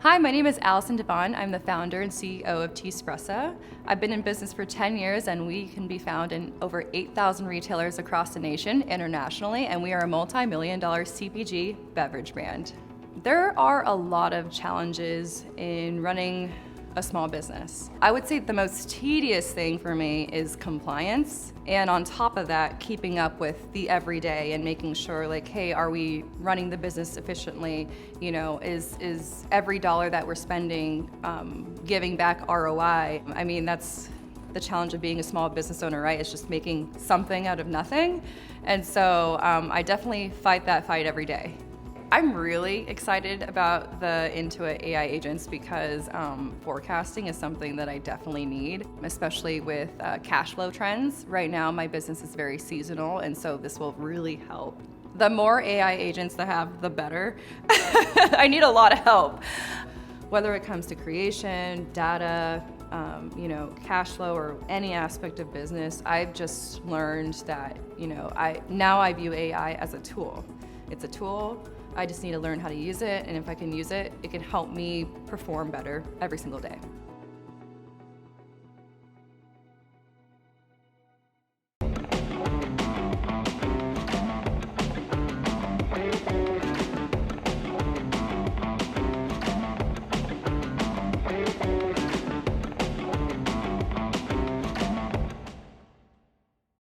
Hi, my name is Allison DeVane. I'm the founder and CEO of Teaspressa. I've been in business for 10 years and we can be found in over 8,000 retailers across the nation internationally, and we are a multi-million-dollar CPG beverage brand. There are a lot of challenges in running a small business. I would say the most tedious thing for me is compliance, and on top of that, keeping up with the everyday and making sure, like, hey, are we running the business efficiently? You know, is every dollar that we're spending giving back ROI? I mean, that's the challenge of being a small business owner, right? It's just making something out of nothing. And so I definitely fight that fight every day. I'm really excited about the Intuit AI agents because forecasting is something that I definitely need, especially with cash flow trends. Right now, my business is very seasonal, and so this will really help. The more AI agents that have, the better. I need a lot of help. Whether it comes to creation, data, cash flow, or any aspect of business, I've just learned that, I view AI as a tool. It's a tool. I just need to learn how to use it, and if I can use it, it can help me perform better every single day.